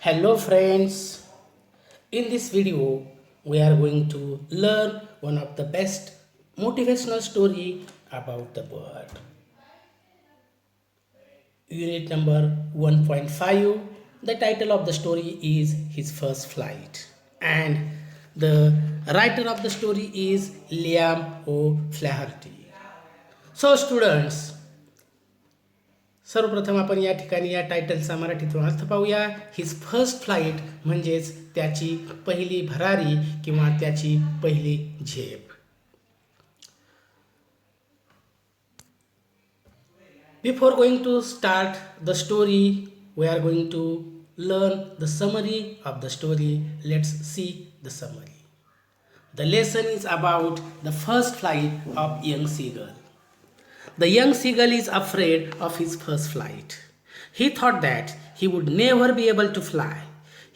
Hello friends, in this video we are going to learn one of the best motivational story about the bird. Unit number 1.5, the title of the story is His First Flight and the writer of the story is Liam O'Flaherty. So students, सर्वप्रथम आपण या ठिकाणी या टायटलचा मराठीतून अर्थ पाहूया. His first flight म्हणजेच त्याची पहिली भरारी किंवा त्याची पहिली झेप. Before going to start the story we are going to learn the summary of the story. Let's see the summary. The lesson is about the first flight of young seagull. The young seagull is afraid of his first flight. He thought that he would never be able to fly.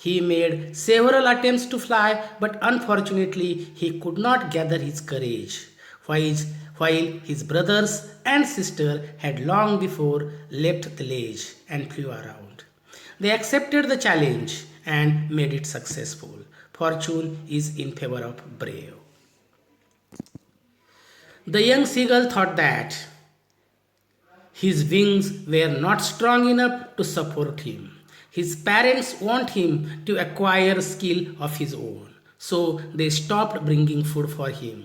He made several attempts to fly, but unfortunately he could not gather his courage. While his brothers and sister had long before left the ledge and flew around. They accepted the challenge and made it successful. Fortune is in favor of brave. The young seagull thought that his wings were not strong enough to support him. His parents want him to acquire skill of his own, so they stopped bringing food for him.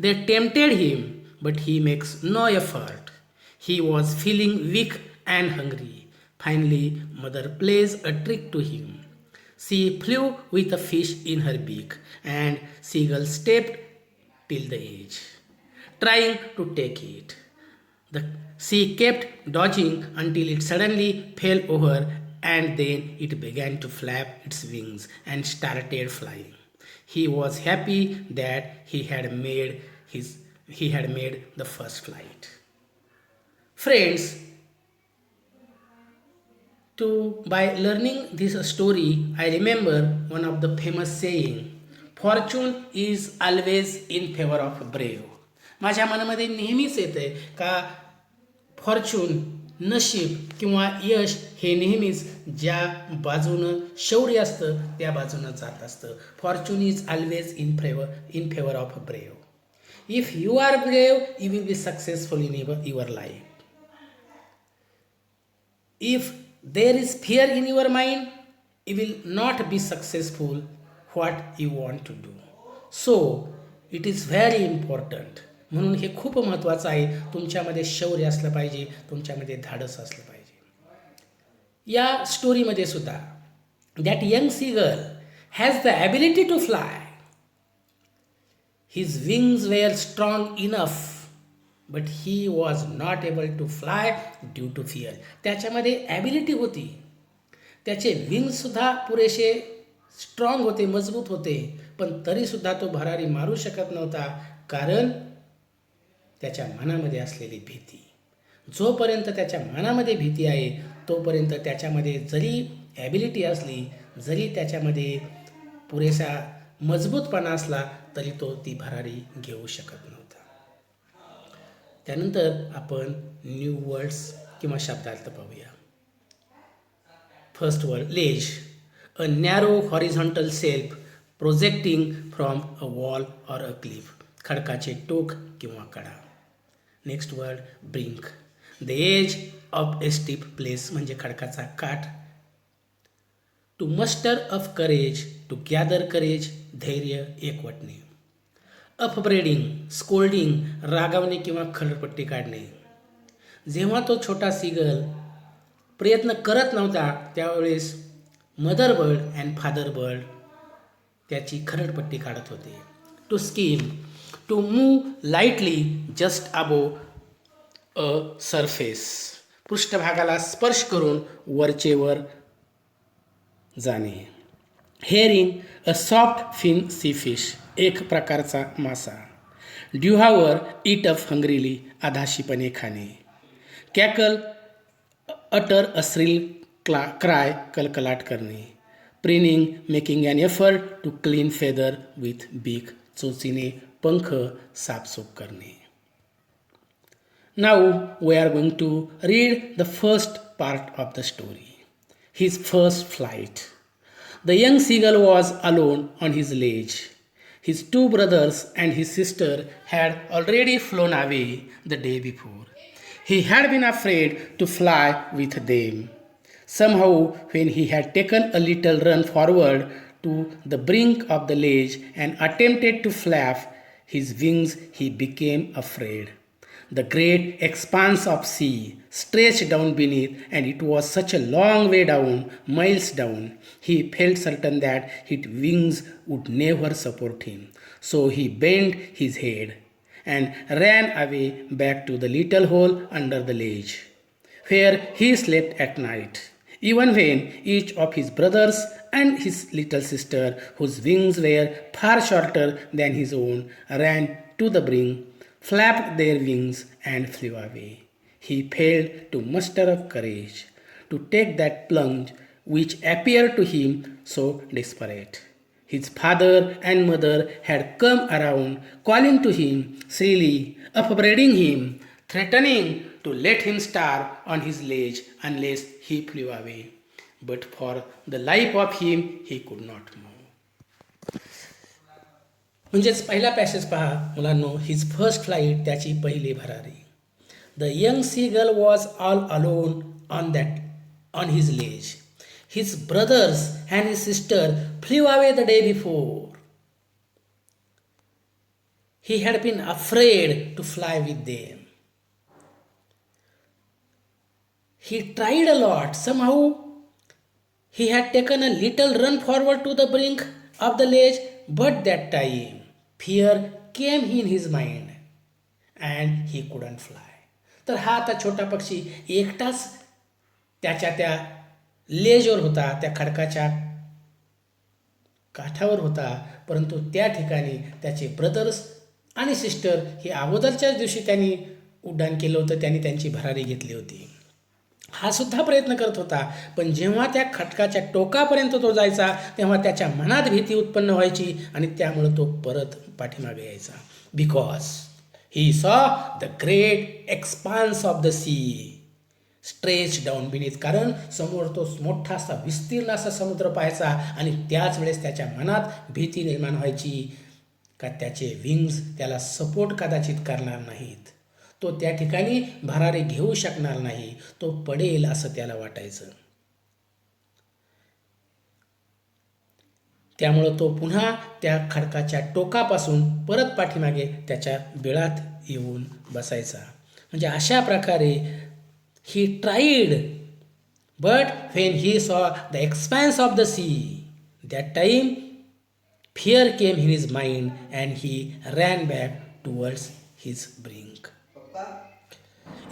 They tempted him, but he makes no effort. He was feeling weak and hungry. Finally, mother plays a trick to him. She flew with a fish in her beak, and seagull stepped till the edge, trying to take it. She kept dodging until it suddenly fell over, and then it began to flap its wings and started flying. He was happy that he had made the first flight. Friends, by learning this story, I remember one of the famous saying, "Fortune is always in favor of brave." माझ्या मनामध्ये नेहमीच येते का Fortune, नशीब किंवा यश हे नेहमीच ज्या बाजूनं शौर्य असतं त्या बाजूनं जात असतं. Fortune is always in favour of brave. If you are brave you will be successful in your life. If there is fear in your mind you will not be successful what you want to do. So it is very important. म्हणून हे खूप महत्त्वाचं आहे. तुमच्यामध्ये शौर्य असलं पाहिजे, तुमच्यामध्ये धाडस असलं पाहिजे. या स्टोरीमध्ये सुद्धा that young seagull has the ability to fly. His wings were strong enough but he was not able to fly due to fear. त्याच्यामध्ये ॲबिलिटी होती, त्याचे विंग्ससुद्धा पुरेसे स्ट्रॉंग होते, मजबूत होते, पण तरीसुद्धा तो भरारी मारू शकत नव्हता, कारण त्याच्या मनामध्ये असलेली भीती. जोपर्यंत त्याच्या मनामध्ये भीती आहे तोपर्यंत त्याच्यामध्ये जरी ॲबिलिटी असली, जरी त्याच्यामध्ये पुरेसा मजबूतपणा असला तरी तो ती भरारी घेऊ शकत नव्हता. त्यानंतर आपण न्यू वर्ड्स किंवा शब्दार्थ पाहूया. First word, ledge. A narrow horizontal shelf projecting from a wall or a cliff. खडकाचे टोक किंवा कडा. Next word, brink. The edge of a steep place म्हणजे खडकाचा काठ. To muster of courage, to gather courage, धैर्य एकवटणे. अपब्रेडिंग, स्कोल्डिंग, रागावणे किंवा खरडपट्टी काढणे. जेव्हा तो छोटा सीगल प्रयत्न करत नव्हता त्यावेळेस mother bird and father bird त्याची खरडपट्टी काढत होते. To skim, to move lightly just above a surface. पृष्ठभागाला स्पर्श करून वरचे वर जाणे. Herring, a soft fin sea fish, एक प्रकारचा मासा. ड्युहावर, ईट अप हंग्रीली, आधाशीपणे खाणे. Cackle, utter a shrill cry, कलकलाट करणे. Preening, making an effort to clean feather with beak, चोचीने पंख साफसूफ करणे. Now we are going to read the first part of the story, his first flight. The young seagull was alone on his ledge. His two brothers and his sister had already flown away the day before. He had been afraid to fly with them. Somehow, when he had taken a little run forward to the brink of the ledge and attempted to flap his wings, he became afraid. The great expanse of sea stretched down beneath, and it was such a long way down, miles down. He felt certain that his wings would never support him. So he bent his head and ran away back to the little hole under the ledge, where he slept at night. Even when each of his brothers and his little sister, whose wings were far shorter than his own, ran to the brink, flapped their wings, and flew away. He failed to muster up courage to take that plunge which appeared to him so desperate. His father and mother had come around, calling to him shrilly, upbraiding him, threatening to let him starve on his ledge unless he flew away. But for the life of him, he could not move. म्हणजेच पहिला passage पहा मुलांनो, his first flight, त्याची पहिली भरारी. The young seagull was all alone on his ledge. His brothers and his sister flew away the day before. He had been afraid to fly with them. He tried a lot. Somehow he had taken a little run forward to the brink of the ledge, but that time fear came in his mind and he couldn't fly. तर हा आता छोटा पक्षी एकटाच त्या लेजवर होता, त्या खडकाच्या काठावर होता. परंतु त्या ठिकाणी त्याचे ब्रदर्स आणि सिस्टर हे अगोदरच्याच दिवशी त्यांनी उड्डाण केलं होतं, त्यांनी त्यांची भरारी घेतली होती. हा सुद्धा प्रयत्न करत होता, पण जेव्हा त्या खडकाच्या टोकापर्यंत तो जायचा तेव्हा त्याच्या मनात भीती उत्पन्न व्हायची आणि त्यामुळे तो परत पाठीमागे यायचा. Because he saw the great expanse of the sea stretch down beneath. कारण समोर तो मोठासा विस्तीर्ण असा समुद्र पाहायचा आणि त्याच वेळेस त्याच्या मनात भीती निर्माण व्हायची का त्याचे विंग्स त्याला सपोर्ट कदाचित करणार नाहीत, तो त्या ठिकाणी भरारी घेऊ शकणार नाही, तो पडेल असं त्याला वाटायचं. त्यामुळं तो पुन्हा त्या खडकाच्या टोकापासून परत पाठीमागे त्याच्या बिळात येऊन बसायचा. म्हणजे अशा प्रकारे he tried, but when he saw the expanse of the sea, that time fear came in his mind and he ran back towards his brink.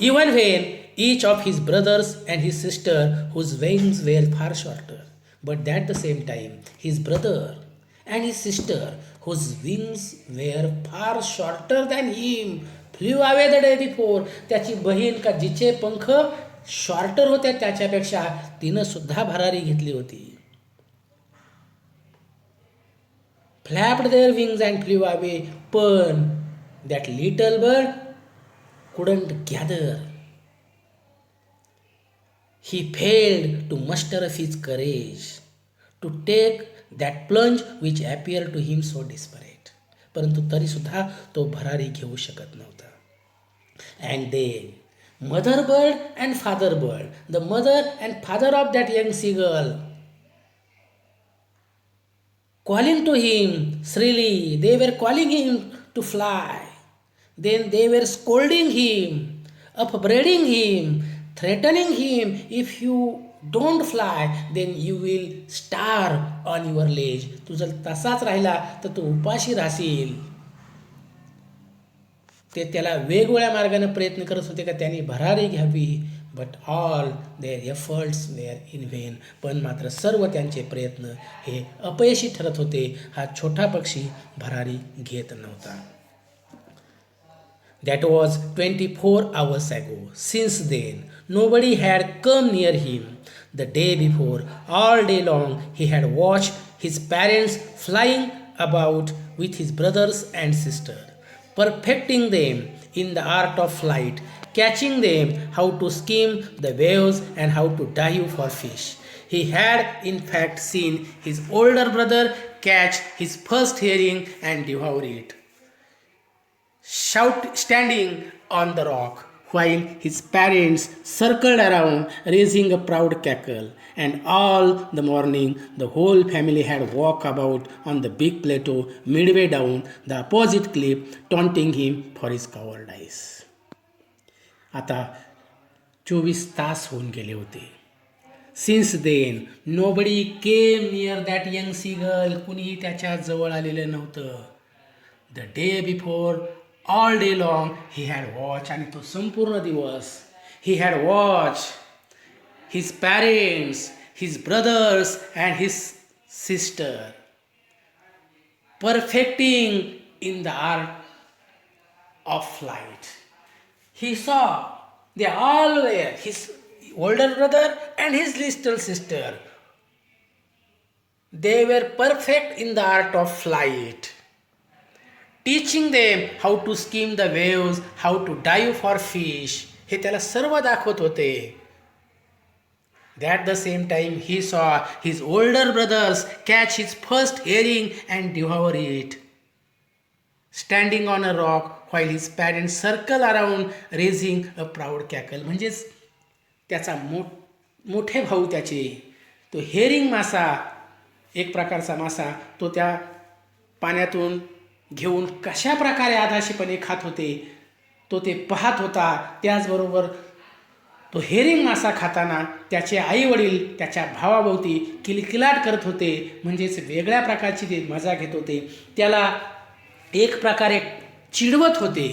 Even when each of his brothers and his sister, whose wings were far shorter, but at the same time his brother and his sister, whose wings were far shorter than him, flew away the day before. त्याची बहीण का जिचे पंख shorter होते त्याच्यापेक्षा तिनं सुद्धा भरारी घेतली होती. Flapped their wings and flew away, पण that little bird couldn't gather. He failed to muster up his courage to take that plunge which appeared to him so desperate. परंतु तरी सुद्धा तो भरारी घेऊ शकत नव्हता. And then mother bird and father bird, the mother and father of that young seagull, calling to him shrilly, they were calling him to fly. Then they were scolding him, upbraiding him, threatening him, if you don't fly then you will starve on your ledge. तू जर तसाच राहिला तर तू उपाशी राहशील. ते त्याला वेगवेगळ्या मार्गाने प्रयत्न करत होते का त्यांनी भरारी घ्यावी, but all their efforts were in vain. पण मात्र सर्व त्यांचे प्रयत्न हे अपयशी ठरत होते. हा छोटा पक्षी भरारी घेत नव्हता. That was 24 hours ago. Since then, nobody had come near him. The day before, all day long, he had watched his parents flying about with his brothers and sisters, perfecting them in the art of flight, catching them how to skim the waves and how to dive for fish. He had in fact seen his older brother catch his first herring and devour it, standing on the rock, while his parents circled around, raising a proud cackle. And all the morning, the whole family had walked about on the big plateau midway down the opposite cliff, taunting him for his cowardice. आता 24 तास होऊन गेले होते. Since then nobody came near that young seagull. कुणीही त्याच्या जवळ आलेलं नव्हतं. The day before all day long he had watch. आणि तो संपूर्ण दिवस he had watch his parents, his brothers and his sister perfecting in the art of flight. He saw they all were his older brother and his little sister. They were perfect in the art of flight, teaching them how to skim the waves, how to dive for fish. हे त्याला सर्व दाखवत होते. At the same time, he saw his older brothers catch his first herring and devour it, standing on a rock while his parents circle around, raising a proud cackle. म्हणजेच त्याचा मोठे भाऊ त्याचे तो हेरिंग मासा, एक प्रकारचा मासा, तो त्या पाण्यातून घेऊन कशा प्रकारे आधाशीपणे खात होते तो ते पाहत होता. त्याचबरोबर तो हेरिंग मासा खाताना त्याचे आई वडील त्याच्या भावाभोवती किलकिलाट करत होते. म्हणजेच वेगळ्या प्रकारची ते मजा घेत होते. त्याला एक प्रकारे चिडवत होते.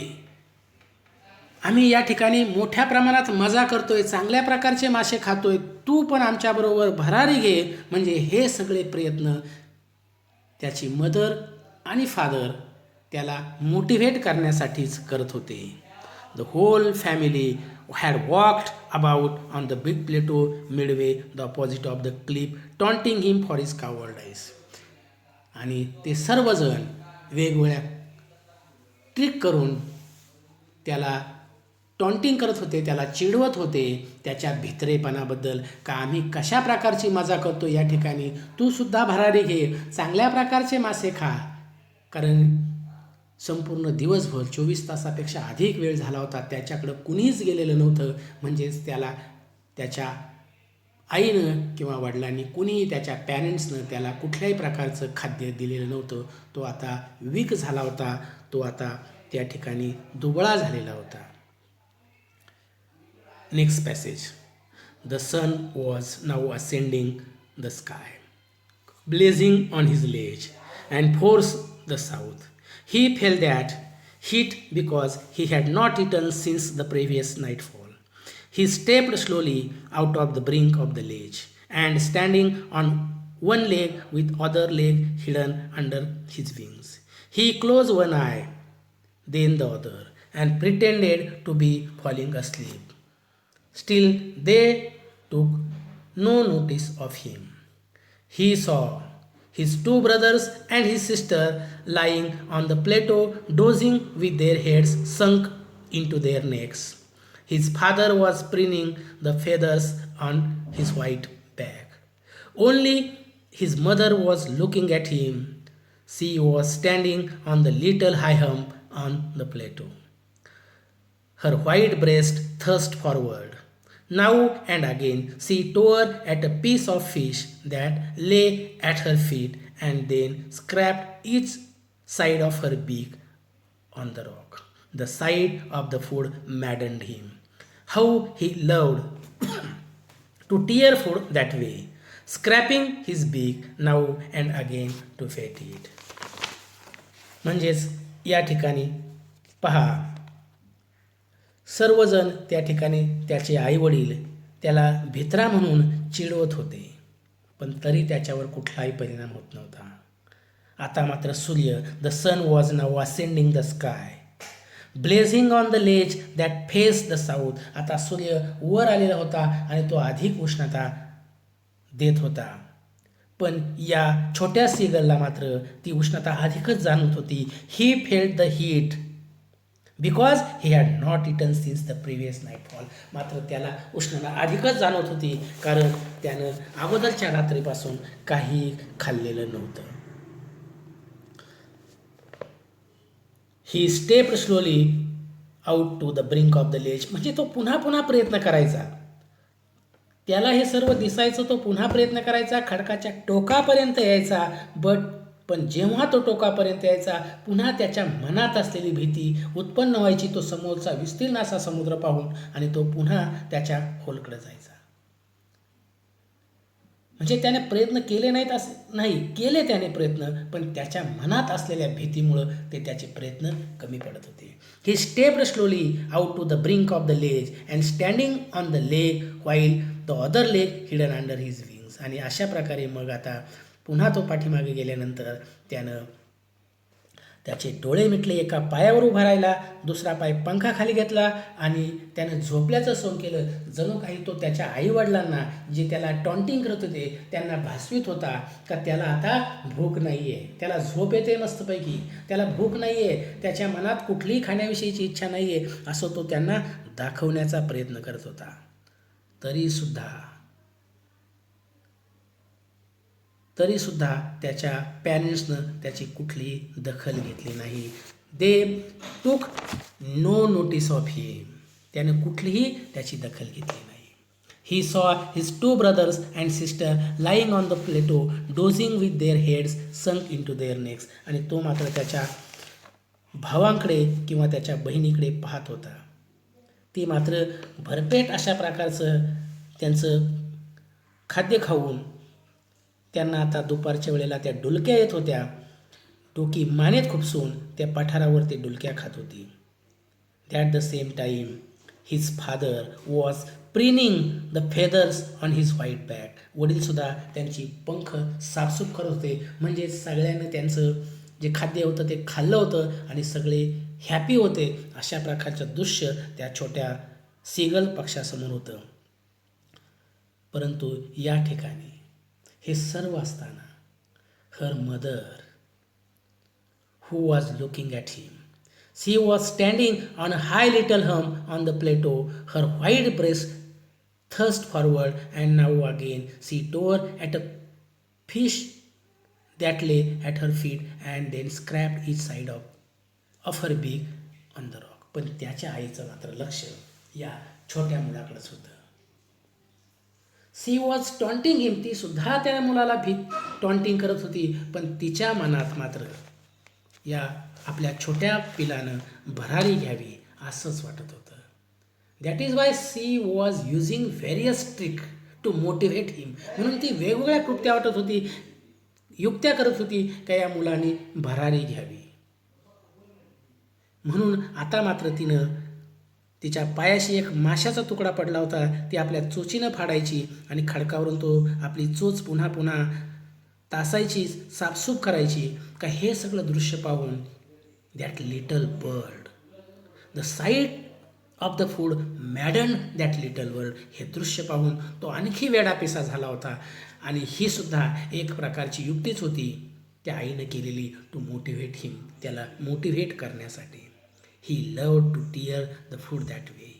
आम्ही या ठिकाणी मोठ्या प्रमाणात मजा करतोय, चांगल्या प्रकारचे मासे खातोय, तू पण आमच्याबरोबर भरारी घे. म्हणजे हे सगळे प्रयत्न त्याची मदर आणि फादर त्याला मोटिवेट करण्यासाठीच करत होते. The whole family had walked about on the big plateau midway the opposite of the cliff, taunting him for his cowardice. आणि ते सर्वजण वेगवेगळ्या ट्रिक करून त्याला टॉन्टिंग करत होते, त्याला चिडवत होते त्याच्या भित्रेपणाबद्दल, का आम्ही कशा प्रकारची मजा करतो या ठिकाणी, तू सुद्धा भरारी घे, चांगल्या प्रकारचे मासे खा. कारण संपूर्ण दिवसभर 24 तासापेक्षा अधिक वेळ झाला होता, त्याच्याकडं कुणीच गेलेलं नव्हतं. म्हणजेच त्याला त्याच्या आईनं किंवा वडिलांनी कुणीही त्याच्या पॅरेंट्सनं त्याला कुठल्याही प्रकारचं खाद्य दिलेलं नव्हतं. तो आता वीक झाला होता, तो आता त्या ठिकाणी दुबळा झालेला होता. Next passage. The sun was now ascending the sky, blazing on his ledge and force the south. He felt that heat because he had not eaten since the previous nightfall. He stepped slowly out of the brink of the ledge, and standing on one leg with other leg hidden under his wings, he closed one eye, then the other, and pretended to be falling asleep. Still they took no notice of him. He saw his two brothers and his sister lying on the plateau, dozing with their heads sunk into their necks. His father was preening the feathers on his white back. Only his mother was looking at him. She was standing on the little high hump on the plateau. Her white breast thrust forward. Now and again she tore at a piece of fish that lay at her feet, and then scraped each side of her beak on the rock. The sight of the food maddened him. How he loved to tear food that way, scraping his beak now and again to feed it. म्हणजेच या ठिकाणी पहा, सर्वजण त्या ठिकाणी त्याचे आईवडील त्याला भित्रा म्हणून चिडवत होते, पण तरी त्याच्यावर कुठलाही परिणाम होत नव्हता. आता मात्र सूर्य, the sun was now ascending the sky, blazing on the ledge that face the south. आता सूर्य वर आलेला होता आणि तो अधिक उष्णता देत होता. पण या छोट्या सीगलला मात्र ती उष्णता अधिकच जाणवत होती. He felt the heat because he had not eaten since the previous nightfall. मात्र त्याला उष्णता अधिकच जाणवत होती, कारण त्यानं अगोदरच्या रात्रीपासून काही खाल्लेलं नव्हतं. He step slowly out to the brink of the ledge. म्हणजे तो पुन्हा पुन्हा प्रयत्न करायचा. त्याला हे सर्व दिसायचं, तो पुन्हा प्रयत्न करायचा, खडकाच्या टोकापर्यंत यायचा. पण जेव्हा तो टोकापर्यंत यायचा, पुन्हा त्याच्या मनात असलेली भीती उत्पन्न व्हायची. तो समोरचा विस्तीर्ण असा समुद्र पाहून, आणि तो पुन्हा त्याच्या होलकडे जायचा. म्हणजे त्याने प्रयत्न केले नाहीत असं नाही, केले त्याने प्रयत्न, पण त्याच्या मनात असलेल्या भीतीमुळं ते त्याचे प्रयत्न कमी पडत होते. He stepped slowly out to the brink of the ledge and standing on the leg while the other leg hidden under his wings. आणि अशा प्रकारे मग आता पुन्हा तो पाठीमागे गेल्यानंतर त्यानं त्याचे डोळे मिटले, एका पायावर उभा राहिला, दुसरा पाय पंखाखाली घेतला आणि त्यानं झोपल्याचं सोंग केलं. जणू काही तो त्याच्या आईवडिलांना, जे त्याला टॉन्टिंग करत होते, त्यांना भासवीत होता का त्याला आता भूक नाही आहे, त्याला झोप येते मस्तपैकी, त्याला भूक नाही आहे, त्याच्या मनात कुठलीही खाण्याविषयीची इच्छा नाही आहे, असं तो त्यांना दाखवण्याचा प्रयत्न करत होता. तरीसुद्धा त्याच्या पॅरेंट्सनं त्याची कुठलीही दखल घेतली नाही. दे टूक नो नोटीस ऑफ हिम. त्याने कुठलीही त्याची दखल घेतली नाही. He saw his 2 brothers and sister lying on the plateau dozing with their heads sunk into their necks. आणि तो मात्र त्याच्या भावांकडे किंवा त्याच्या बहिणीकडे पाहत होता. ती मात्र भरपेट अशा प्रकारचं त्यांचं खाद्य खाऊन त्यांना आता दुपारच्या वेळेला त्या डुलक्या येत होत्या. डोकी मानेत खुपसून त्या पठारावर ते डुलक्या खात होती. That the same time his father was preening the feathers on his white back. वडीलसुद्धा त्यांची पंख साफसूफ करत होते. म्हणजे सगळ्यांनी त्यांचं जे खाद्य होतं ते खाल्लं होतं आणि सगळे हॅपी होते. अशा प्रकारचं दृश्य त्या छोट्या सीगल पक्षासमोर होतं. परंतु या ठिकाणी हे सर्व असताना her mother who was looking at him. She was standing on a high little hump on the plateau, her white breast thrust forward, and now again she tore at a fish that lay at her feet and then scraped each side of her beak on the rock. पण त्याच्या आईचं मात्र लक्ष या छोट्या मुलाकडेच होतं. C was taunting हिम. ती सुद्धा त्या मुलाला टॉन्टिंग करत होती, पण तिच्या मनात मात्र या आपल्या छोट्या पिलानं भरारी घ्यावी असंच वाटत होतं. That is why she was using various trick to motivate him. म्हणून ती वेगवेगळ्या कृत्या वाटत होती, युक्त्या करत होती का या मुलाने भरारी घ्यावी. म्हणून आता मात्र तिनं तिच्या पायाशी एक माशाचा तुकडा पडला होता, ती आपल्या चोचीनं फाडायची आणि खडकावरून तो आपली चोच पुन्हा पुन्हा तासायची, साफसूफ करायची. का हे सगळं दृश्य पाहून that little bird, the site of the food madden that little bird. हे दृश्य पाहून तो आणखी वेडापिसा झाला होता. आणि ही सुद्धा एक प्रकारची युक्तीच होती त्या आईनं केलेली, टू मोटिवेट हिम, त्याला मोटिवेट करण्यासाठी. He loved to tear the food that way.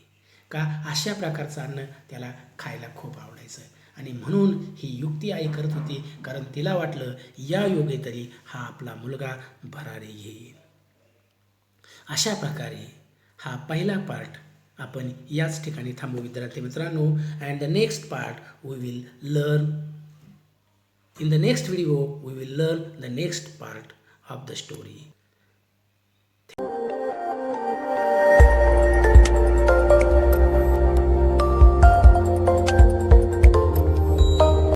का अशा प्रकारचं अन्न त्याला खायला खूप आवडायचं आणि म्हणून ही युक्ती आई करत होती, कारण तिला वाटलं या योगे तरी हा आपला मुलगा भरारी घेईल. अशा प्रकारे हा पहिला पार्ट आपण याच ठिकाणी थांबू विद्यार्थी मित्रांनो. And the next part we will learn in the next video. We will learn the next part of the story.